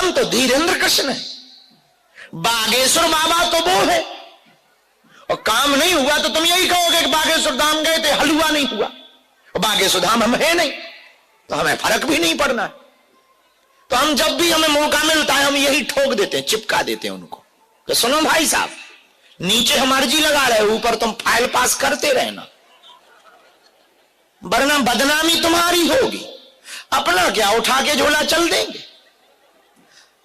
नाम तो धीरेन्द्र कृष्ण है, बागेश्वर बाबा तो वो है, और काम नहीं हुआ तो तुम यही कहोगे कि बागेश्वर धाम गए थे, हलवा नहीं हुआ, और बागेश्वर धाम हम है नहीं, तो हमें फर्क भी नहीं पड़ना है। तो हम जब भी हमें मौका मिलता है हम यही ठोक देते हैं, चिपका देते हैं उनको कि सुनो भाई साहब, नीचे हम अर्जी लगा रहे, ऊपर तुम फाइल पास करते रहना, वरना बदनामी तुम्हारी होगी। अपना क्या उठा के झोला चल देंगे।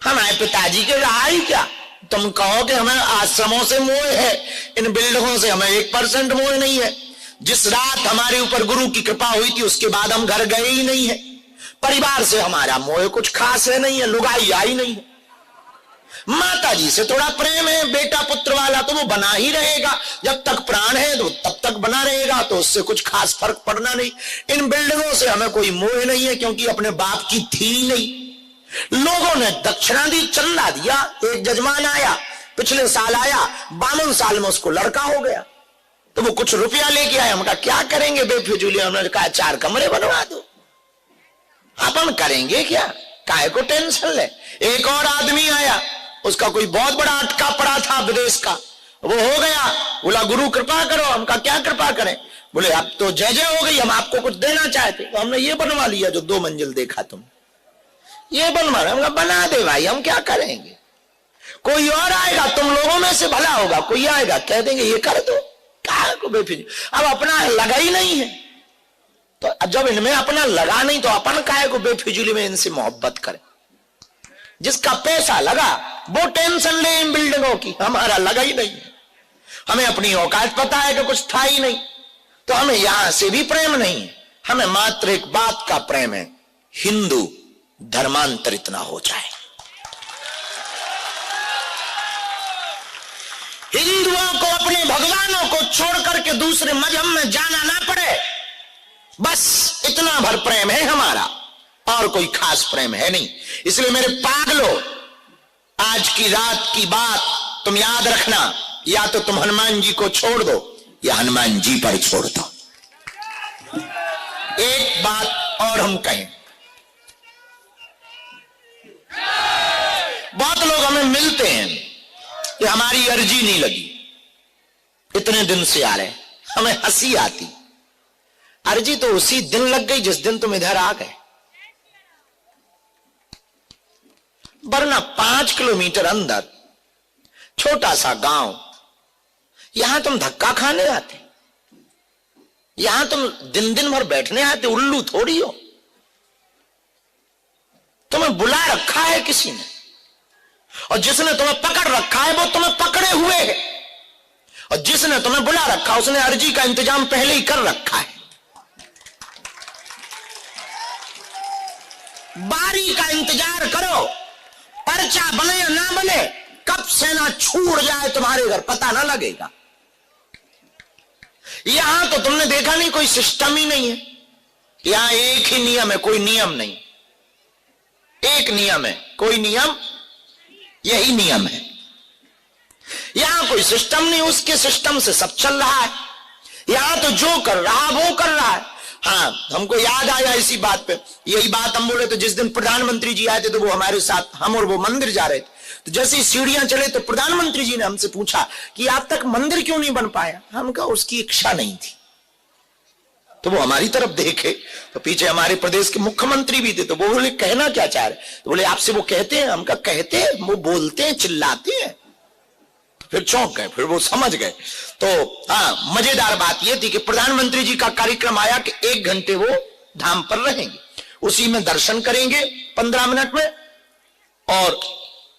हमारे पिताजी के रहा ही क्या, तुम कहो कि हमें आश्रमों से मोह है, इन बिल्डिंगों से हमें 1% मोह नहीं है। जिस रात हमारे ऊपर गुरु की कृपा हुई थी उसके बाद हम घर गए ही नहीं है। परिवार से हमारा मोह कुछ खास है नहीं है, लुगाई आई नहीं है। माता जी से थोड़ा प्रेम है, बेटा पुत्र वाला तो वो बना ही रहेगा, जब तक प्राण है तो तब तक बना रहेगा, तो उससे कुछ खास फर्क पड़ना नहीं। इन बिल्डिंगों से हमें कोई मोह नहीं है, क्योंकि अपने बाप की थी नहीं। लोगों ने दक्षिणा दी, चंदा दिया, एक जजमान आया, पिछले साल आया, 52 साल में उसको लड़का हो गया, तो वो कुछ रुपया लेके आया। हम कहा क्या करेंगे बेफिजूली, हमने कहा 4 कमरे बनवा दो। अपन करेंगे क्या, काहे को टेंशन ले। एक और आदमी आया, उसका कोई बहुत बड़ा अटका पड़ा था विदेश का, वो हो गया, बोला गुरु कृपा करो। हम कहा क्या कृपा करें, बोले अब तो जय जय हो गई, हम आपको कुछ देना चाहते, तो हमने ये बनवा लिया जो 2 मंजिल देखा तुम, ये बनवा। हम बना दे भाई, हम क्या करेंगे। कोई और आएगा, तुम लोगों में से भला होगा, कोई आएगा कह देंगे ये कर दो, क्या को बेफिजूल। अब अपना लगा ही नहीं है, तो जब इनमें अपना लगा नहीं तो अपन काहे को बेफिजूली में इनसे मोहब्बत करें। जिसका पैसा लगा वो टेंशन ले इन बिल्डिंगों की, हमारा लगा ही नहीं है। हमें अपनी औकात पता है कि कुछ था ही नहीं, तो हमें यहां से भी प्रेम नहीं है। हमें मात्र एक बात का प्रेम है, हिंदू धर्मांतरित ना हो जाए, हिंदुओं को अपने भगवानों को छोड़ करके दूसरे मजहब में जाना ना पड़े, बस इतना भर प्रेम है हमारा, और कोई खास प्रेम है नहीं। इसलिए मेरे पागलों, आज की रात की बात तुम याद रखना, या तो तुम हनुमान जी को छोड़ दो या हनुमान जी पर छोड़ दो। एक बात और हम कहें, बहुत लोग हमें मिलते हैं कि हमारी अर्जी नहीं लगी, इतने दिन से आ रहे, हमें हंसी आती। अर्जी तो उसी दिन लग गई जिस दिन तुम इधर आ गए, वरना 5 किलोमीटर अंदर छोटा सा गांव, यहां तुम धक्का खाने आते, यहां तुम दिन दिन भर बैठने आते, उल्लू थोड़ी हो। तुम्हें बुला रखा है किसी ने, और जिसने तुम्हें पकड़ रखा है वो तुम्हें पकड़े हुए है, और जिसने तुम्हें बुला रखा उसने अर्जी का इंतजाम पहले ही कर रखा है। बारी का इंतजार करो, पर्चा बने या ना बने, कब सेना छूट जाए तुम्हारे घर पता ना लगेगा। यहां तो तुमने देखा नहीं, कोई सिस्टम ही नहीं है। यहां एक ही नियम है, कोई नियम नहीं। एक नियम है, कोई नियम, यही नियम है। यहां कोई सिस्टम नहीं, उसके सिस्टम से सब चल रहा है। यहां तो जो कर रहा वो कर रहा है। हाँ, हमको याद आया इसी बात पे, यही बात हम बोले तो जिस दिन प्रधानमंत्री जी आए थे तो वो हमारे साथ, हम और वो मंदिर जा रहे थे, तो जैसे ही सीढ़ियां चले तो प्रधानमंत्री जी ने हमसे पूछा कि आप तक मंदिर क्यों नहीं बन पाया। हम कहा उसकी इच्छा नहीं थी। तो वो हमारी तरफ देखे तो पीछे हमारे प्रदेश के मुख्यमंत्री भी थे, तो वो बोले कहना क्या चाह रहे, तो बोले आपसे वो कहते हैं। हम कहा कहते हैं, वो बोलते हैं, चिल्लाते हैं। फिर चौंक गए, फिर वो समझ गए। तो हाँ, मजेदार बात यह थी कि प्रधानमंत्री जी का कार्यक्रम आया कि 1 घंटे वो धाम पर रहेंगे, उसी में दर्शन करेंगे 15 मिनट में, और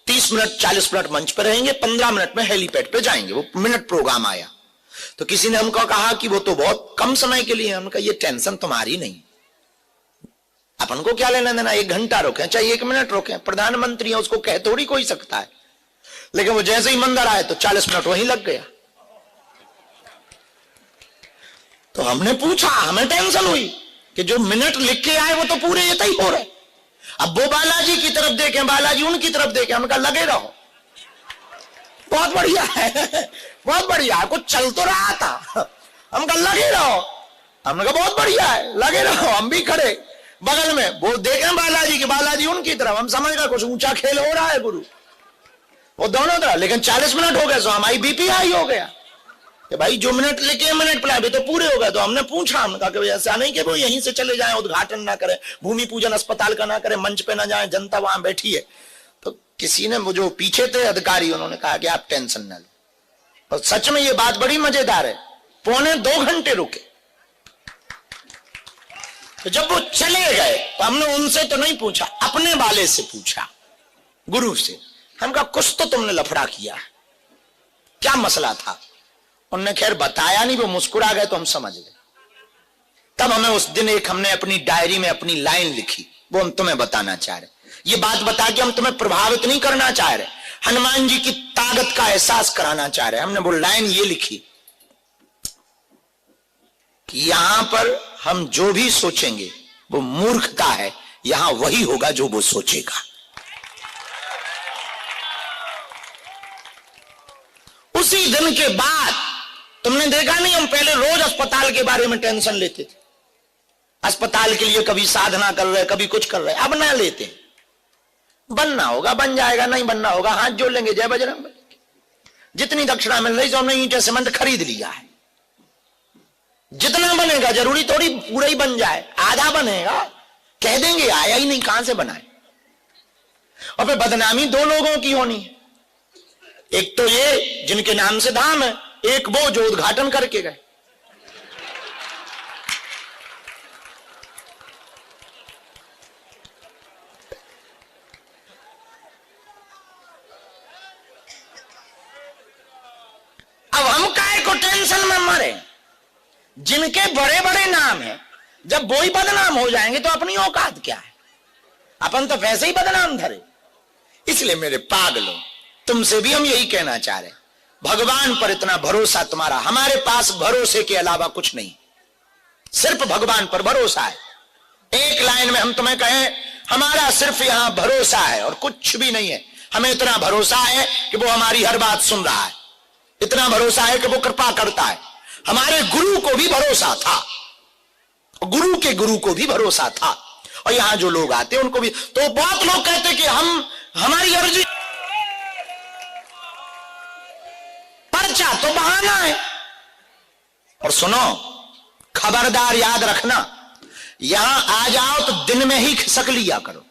30 मिनट 40 मिनट मंच पर रहेंगे, 15 मिनट में हेलीपैड पे जाएंगे। वो मिनट प्रोग्राम आया, तो किसी ने हमको कहा कि वो तो बहुत कम समय के लिए। हमने कहा ये टेंशन तुम्हारी नहीं, अपन को क्या लेना देना, 1 घंटा रोके चाहे 1 मिनट रोके, प्रधानमंत्री है उसको कह थोड़ी कोई सकता है। लेकिन वो जैसे ही मंदिर आए तो 40 मिनट वहीं लग गया। तो हमने पूछा, हमें टेंशन हुई कि जो मिनट लिख के आए वो तो पूरे ये ही हो रहे। अब वो बालाजी की तरफ देखें, बालाजी उनकी तरफ देखें। हमने कहा लगे रहो, बहुत बढ़िया है, बहुत बढ़िया है, कुछ चल तो रहा था। हम कहा लगे रहो, हमने कहा बहुत बढ़िया है, लगे रहो। हम भी खड़े, बगल में वो देखें बालाजी की, बालाजी उनकी तरफ, हम समझ गए कुछ ऊंचा खेल हो रहा है गुरु, वो दोनों तरफ। लेकिन 40 मिनट हो गए तो हमारी बीपी हाई हो गया कि भाई जो मिनट लिखे मिनट पड़ा तो पूरे हो गए। तो हमने पूछा, हमने कहा कि ऐसा नहीं कि वो यहीं से चले जाएं, उद्घाटन ना करें, भूमि पूजन अस्पताल का ना करें, मंच पे ना जाएं, जनता वहां बैठी है। तो किसी ने, वो जो पीछे थे अधिकारी, उन्होंने कहा कि आप टेंशन ना लो। और सच में ये बात बड़ी मजेदार है, 1.25 घंटे रुके। तो जब वो चले गए तो हमने उनसे तो नहीं पूछा, अपने वाले से पूछा, गुरु से। हम कहा कुछ तो तुमने लफड़ा किया, क्या मसला था? उन्होंने खैर बताया नहीं, वो मुस्कुरा गए तो हम समझ गए। तब हमें उस दिन हमने अपनी डायरी में अपनी लाइन लिखी, वो हम तुम्हें बताना चाह रहे। ये बात बता के हम तुम्हें प्रभावित नहीं करना चाह रहे, हनुमान जी की ताकत का एहसास कराना चाह रहे। हमने वो लाइन ये लिखी कि यहां पर हम जो भी सोचेंगे वो मूर्खता है, यहां वही होगा जो वो सोचेगा। उसी दिन के बाद तुमने देखा नहीं, हम पहले रोज अस्पताल के बारे में टेंशन लेते थे, अस्पताल के लिए कभी साधना कर रहे, कभी कुछ कर रहे, अब ना लेते। बनना होगा बन जाएगा, नहीं बनना होगा हाथ जोड़ लेंगे, जय बजरंग बली। जितनी दक्षिणा मिल रही, तो हमने ईंटें सीमेंट खरीद लिया है। जितना बनेगा, जरूरी थोड़ी पूरा ही बन जाए, आधा बनेगा, कह देंगे आया ही नहीं, कहां से बनाए। और फिर बदनामी 2 लोगों की होनी है, एक तो ये जिनके नाम से धाम है, एक वो जो उद्घाटन करके गए। अब हम काहे को टेंशन में मरे, जिनके बड़े बड़े नाम हैं, जब वो ही बदनाम हो जाएंगे तो अपनी औकात क्या है? अपन तो वैसे ही बदनाम धरे। इसलिए मेरे पागलों, तुमसे भी हम यही कहना चाह रहे, भगवान पर इतना भरोसा तुम्हारा, हमारे पास भरोसे के अलावा कुछ नहीं, सिर्फ भगवान पर भरोसा है। एक लाइन में हम तुम्हें कहें, हमारा सिर्फ यहां भरोसा है और कुछ भी नहीं है। हमें इतना भरोसा है कि वो हमारी हर बात सुन रहा है, इतना भरोसा है कि वो कृपा करता है। हमारे गुरु को भी भरोसा था, गुरु के गुरु को भी भरोसा था, और यहां जो लोग आते हैं उनको भी। तो बहुत लोग कहते कि हमारी अर्जी, पर्चा तो बहाना है। और सुनो, खबरदार याद रखना, यहां आ जाओ तो दिन में ही खिसक लिया करो।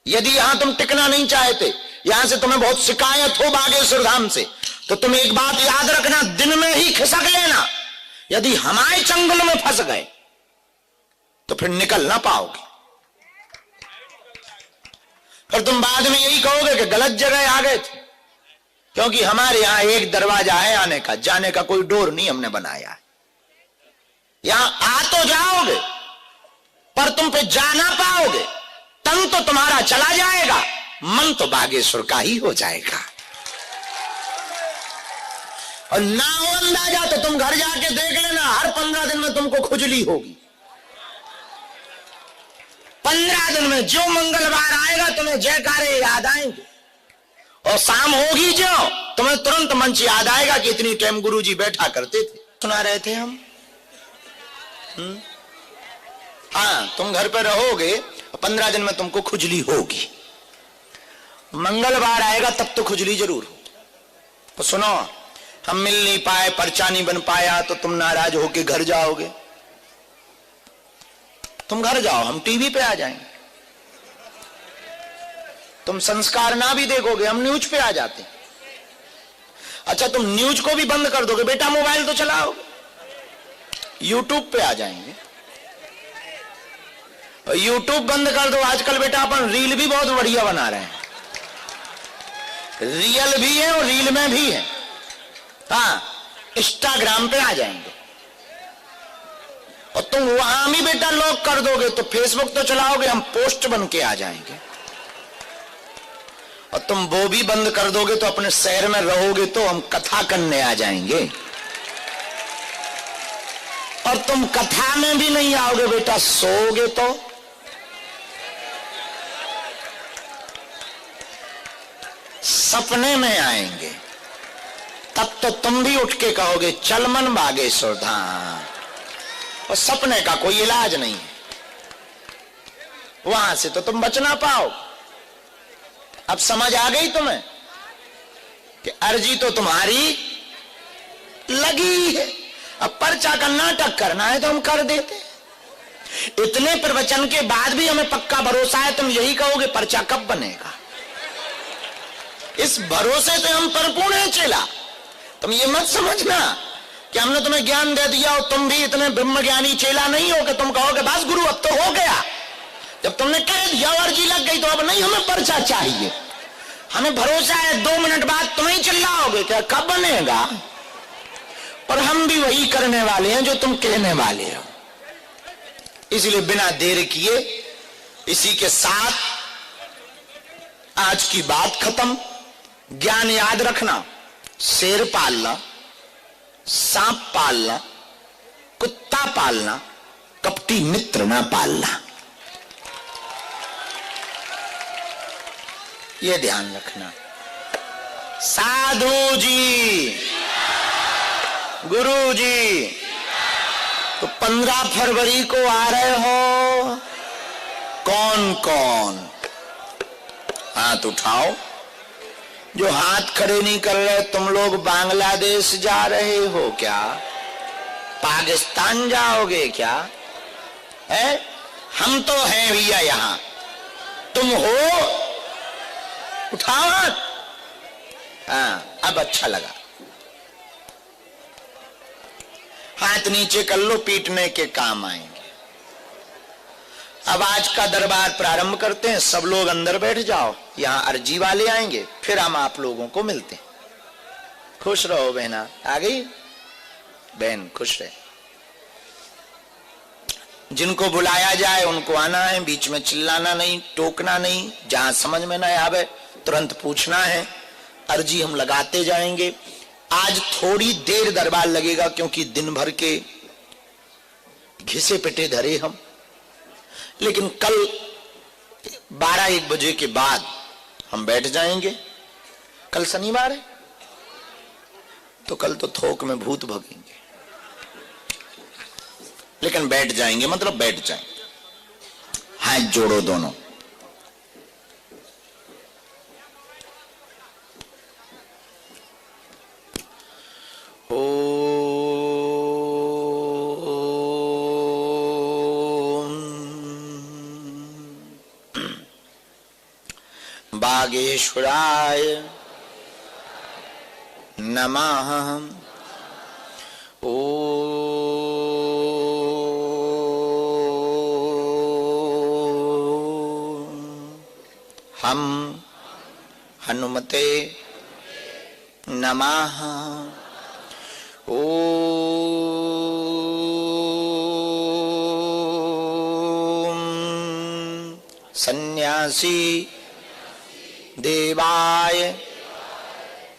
यदि यहां तुम टिकना नहीं चाहते, यहां से तुम्हें बहुत शिकायत हो बागेश्वर धाम से, तो तुम एक बात याद रखना, दिन में ही खिसक लेना। यदि हमारे चंगुल में फंस गए तो फिर निकल ना पाओगे, फिर तुम बाद में यही कहोगे कि गलत जगह आ गए थे। क्योंकि हमारे यहां एक दरवाजा है आने का, जाने का कोई डोर नहीं हमने बनाया है। यहां आ तो जाओगे, पर तुम पे जा ना पाओगे। तन तो तुम्हारा चला जाएगा, मन तो बागेश्वर का ही हो जाएगा। और ना हो अंदाजा तो तुम घर जाके देख लेना, हर 15 दिन में तुमको खुजली होगी। 15 दिन में जो मंगलवार आएगा तुम्हें जयकारे याद आएंगे, और शाम होगी जो तुम्हें तुरंत मंच याद आएगा कि इतनी टाइम गुरुजी बैठा करते थे, सुना रहे थे हम। हाँ, तुम घर पर रहोगे, 15 दिन में तुमको खुजली होगी। मंगलवार आएगा तब तो खुजली जरूर हो। तो सुनो, हम मिल नहीं पाए, पर्चा नहीं बन पाया, तो तुम नाराज होके घर जाओगे। तुम घर जाओ, हम टीवी पे आ जाएंगे। तुम संस्कार ना भी देखोगे, हम न्यूज पे आ जाते। अच्छा, तुम न्यूज को भी बंद कर दोगे, बेटा मोबाइल तो चलाओगे, यूट्यूब पे आ जाएंगे। और यूट्यूब बंद कर दो, आजकल बेटा अपन रील भी बहुत बढ़िया बना रहे हैं, रियल भी है और रील में भी है। हाँ, इंस्टाग्राम पे आ जाएंगे, और तुम वहां भी बेटा लॉक कर दोगे तो फेसबुक तो चलाओगे, हम पोस्ट बन के आ जाएंगे। और तुम वो भी बंद कर दोगे तो अपने शहर में रहोगे तो हम कथा करने आ जाएंगे। और तुम कथा में भी नहीं आओगे बेटा, सोओगे तो। सपने में आएंगे, तब तो तुम भी उठ के कहोगे चल मन बागेश्वर धाम। और सपने का कोई इलाज नहीं है, वहां से तो तुम बच ना पाओ। अब समझ आ गई तुम्हें कि अर्जी तो तुम्हारी लगी है। अब पर्चा का नाटक करना है तो हम कर देते। इतने प्रवचन के बाद भी हमें पक्का भरोसा है, तुम यही कहोगे पर्चा कब बनेगा। इस भरोसे से हम परिपूर्ण हैं चेला। तुम ये मत समझना कि हमने तुम्हें ज्ञान दे दिया और तुम भी इतने ब्रह्म ज्ञानी चेला नहीं हो कि तुम कहोगे बस गुरु अब तो हो गया। जब तुमने कह दिया अर्जी लग गई तो अब नहीं हमें पर्चा चाहिए। हमें भरोसा है 2 मिनट बाद तुम ही चिल्लाओगे क्या कब बनेगा। और हम भी वही करने वाले हैं जो तुम कहने वाले हो। इसलिए बिना देर किए इसी के साथ आज की बात खत्म। ज्ञान याद रखना, शेर पालना, सांप पालना, कुत्ता पालना, कपटी मित्र ना पालना, ये ध्यान रखना। साधु जी, गुरु जी, तो 15 फरवरी को आ रहे हो? कौन कौन हाथ उठाओ। जो हाथ खड़े नहीं कर रहे, तुम लोग बांग्लादेश जा रहे हो क्या? पाकिस्तान जाओगे क्या? है? हम तो हैं भैया यहां, तुम हो? उठाओ हाथ। हाँ, अब अच्छा लगा। हाथ नीचे कर लो, पीटने के काम आएंगे। अब आज का दरबार प्रारंभ करते हैं। सब लोग अंदर बैठ जाओ, यहां अर्जी वाले आएंगे, फिर हम आप लोगों को मिलते हैं। खुश रहो बहना। आ गई बहन? खुश रहे। जिनको बुलाया जाए उनको आना है, बीच में चिल्लाना नहीं, टोकना नहीं। जहां समझ में ना आवे तुरंत पूछना है। अर्जी हम लगाते जाएंगे। आज थोड़ी देर दरबार लगेगा क्योंकि दिन भर के घिसे पिटे धरे हम, लेकिन कल 12-1 बजे के बाद हम बैठ जाएंगे। कल शनिवार है तो कल तो थोक में भूत भगेंगे, लेकिन बैठ जाएंगे, मतलब बैठ जाएंगे। हाथ जोड़ो दोनों। बागेश्वराय नमः। हम हनुमते नमः। सन्यासी देवाय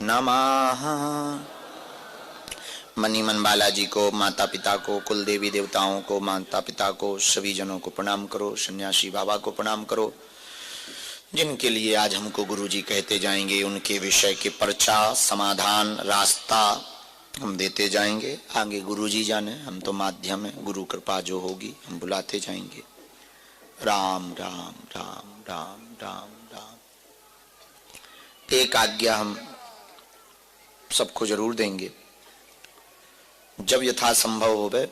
नमः। मनीमन बालाजी को, माता पिता को, कुल देवी देवताओं को, माता पिता को, सभी जनों को प्रणाम करो। सन्यासी बाबा को प्रणाम करो, जिनके लिए आज हमको गुरुजी कहते जाएंगे। उनके विषय के पर्चा, समाधान, रास्ता हम देते जाएंगे। आगे गुरुजी जाने, हम तो माध्यम है। गुरु कृपा जो होगी हम बुलाते जाएंगे। राम राम राम राम राम राम। एक आज्ञा हम सबको जरूर देंगे, जब यथासंभव होवे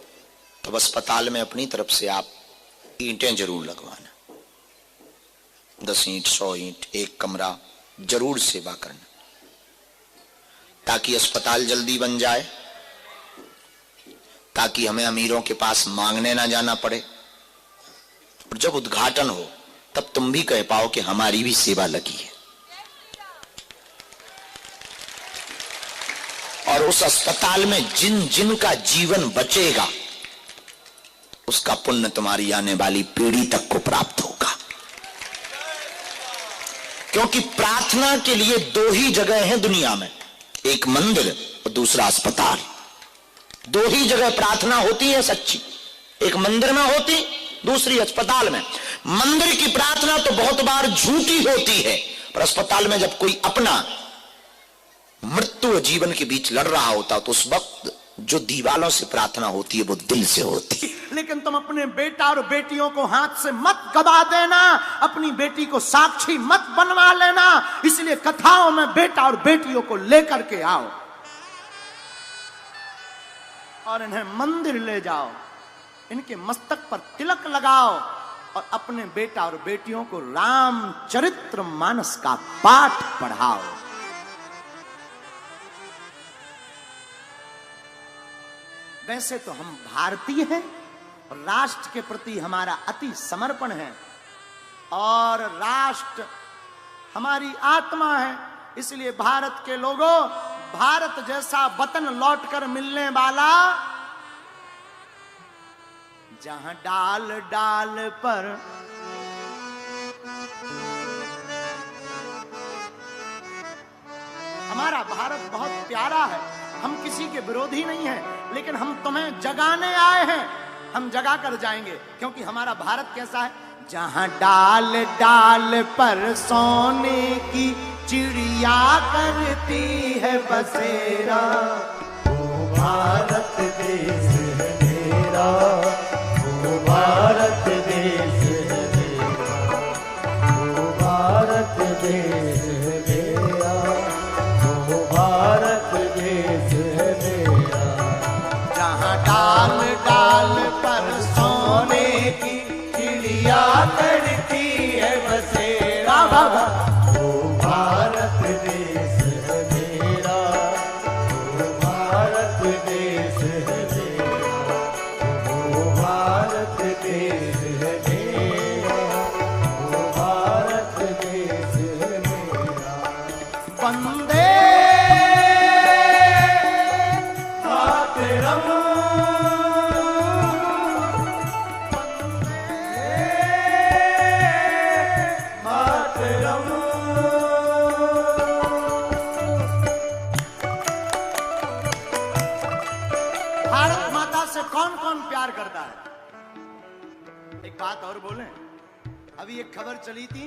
तब अस्पताल में अपनी तरफ से आप ईंटें जरूर लगवाना। 10 ईंट, 100 ईंट, एक कमरा जरूर सेवा करना, ताकि अस्पताल जल्दी बन जाए, ताकि हमें अमीरों के पास मांगने ना जाना पड़े। और जब उद्घाटन हो तब तुम भी कह पाओ कि हमारी भी सेवा लगी है। और उस अस्पताल में जिन जिन का जीवन बचेगा उसका पुण्य तुम्हारी आने वाली पीढ़ी तक को प्राप्त होगा। क्योंकि प्रार्थना के लिए 2 ही जगह हैं दुनिया में, एक मंदिर और दूसरा अस्पताल। 2 ही जगह प्रार्थना होती है सच्ची, एक मंदिर में होती, दूसरी अस्पताल में। मंदिर की प्रार्थना तो बहुत बार झूठी होती है, पर अस्पताल में जब कोई अपना मृत्यु और जीवन के बीच लड़ रहा होता तो उस वक्त जो दीवालों से प्रार्थना होती है वो दिल से होती है। लेकिन तुम अपने बेटा और बेटियों को हाथ से मत गवा देना, अपनी बेटी को साक्षी मत बनवा लेना। इसलिए कथाओं में बेटा और बेटियों को लेकर के आओ और इन्हें मंदिर ले जाओ, इनके मस्तक पर तिलक लगाओ और अपने बेटा और बेटियों को रामचरित्र मानस का पाठ पढ़ाओ। वैसे तो हम भारतीय हैं और राष्ट्र के प्रति हमारा अति समर्पण है और राष्ट्र हमारी आत्मा है। इसलिए भारत के लोगों, भारत जैसा वतन लौटकर मिलने वाला, जहां डाल डाल पर हमारा भारत बहुत प्यारा है। हम किसी के विरोधी नहीं हैं, लेकिन हम तुम्हें जगाने आए हैं। हम जगा कर जाएंगे, क्योंकि हमारा भारत कैसा है? जहां डाल डाल पर सोने की चिड़िया करती है बसेरा, वो भारत देश है मेरा, वो भारत देश है मेरा, वो भारत देश है मेरा, वो भारत देश है मेरा। जहां डाल डाल पर सोने की चिड़िया करती है बसेरा, वो भारत देश है मेरा, वो भारत देश है मेरा, वो भारत देश है मेरा, वो भारत देश है मेरा। वंदे मातरम, भारत माता से कौन कौन प्यार करता है? एक बात और बोलें, अभी एक खबर चली थी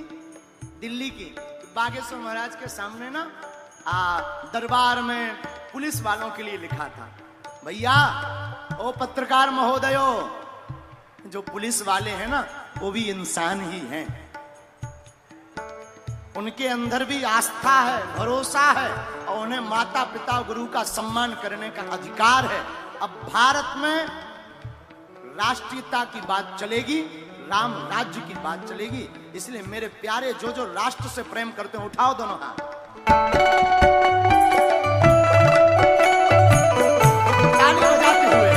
दिल्ली की, बागेश्वर महाराज के सामने ना दरबार में पुलिस वालों के लिए लिखा था, भैया ओ पत्रकार महोदयो, जो पुलिस वाले हैं ना वो भी इंसान ही हैं, उनके अंदर भी आस्था है, भरोसा है और उन्हें माता पिता गुरु का सम्मान करने का अधिकार है। अब भारत में राष्ट्रीयता की बात चलेगी, राम राज्य की बात चलेगी। इसलिए मेरे प्यारे जो जो राष्ट्र से प्रेम करते हैं, उठाओ दोनों हाथ, ताली बजाते हुए।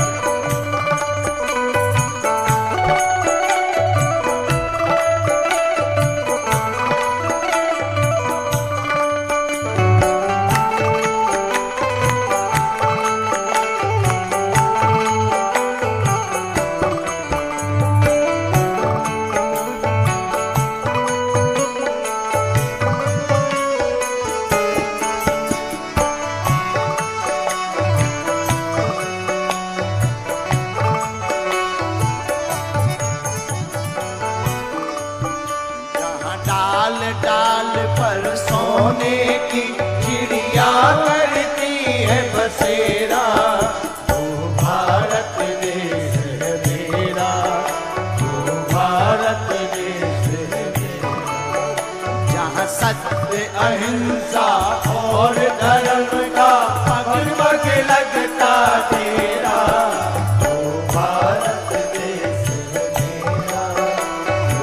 डाल डाल पर सोने की चिड़िया करती है बसेरा, वो भारत देश है मेरा, वो भारत देश है मेरा। जहाँ सत्य अहिंसा और धर्म का पग पग लगता तेरा, वो भारत देश है मेरा,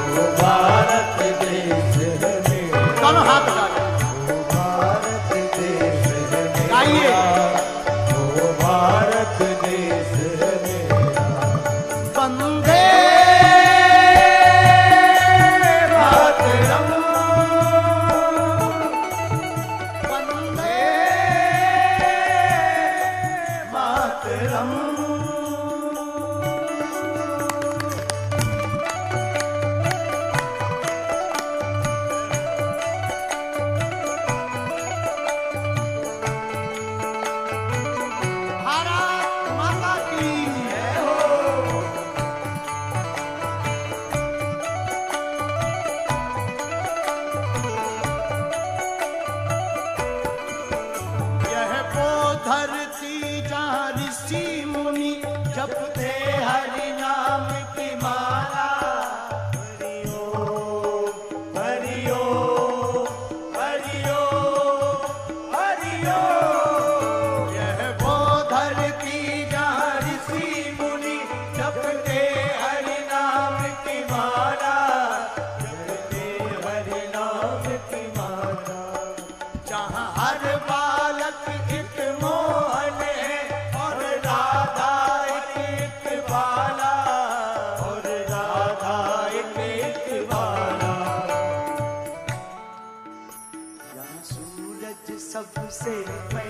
वो भारत देश है मेरा। दोनों हाथ उठा के वो भारत देश है मेरा, गाइए, वो भारत देश है मेरा। वंदे मातरम, वंदे मातरम। सबसे